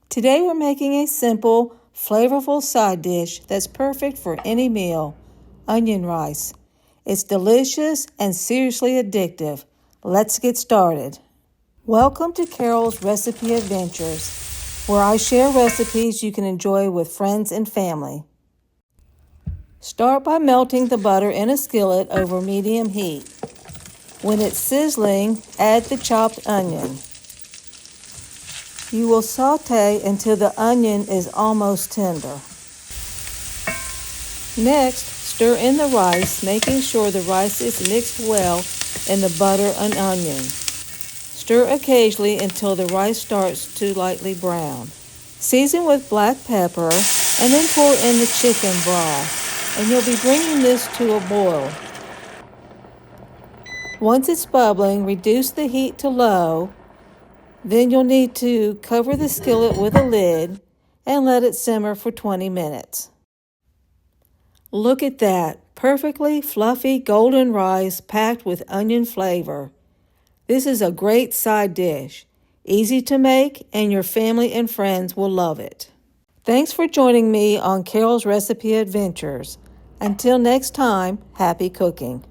Today we're making a simple, flavorful side dish that's perfect for any meal, onion rice. It's delicious and seriously addictive. Let's get started. Welcome to Carol's Recipe Adventures, where I share recipes you can enjoy with friends and family. Start by melting the butter in a skillet over medium heat. When it's sizzling, add the chopped onion. You will sauté until the onion is almost tender. Next, stir in the rice, making sure the rice is mixed well in the butter and onion. Stir occasionally until the rice starts to lightly brown. Season with black pepper and then pour in the chicken broth, and you'll be bringing this to a boil. Once it's bubbling, reduce the heat to low. Then you'll need to cover the skillet with a lid and let it simmer for 20 minutes. Look at that, perfectly fluffy golden rice packed with onion flavor. This is a great side dish, easy to make, and your family and friends will love it. Thanks for joining me on Carol's Recipe Adventures. Until next time, happy cooking.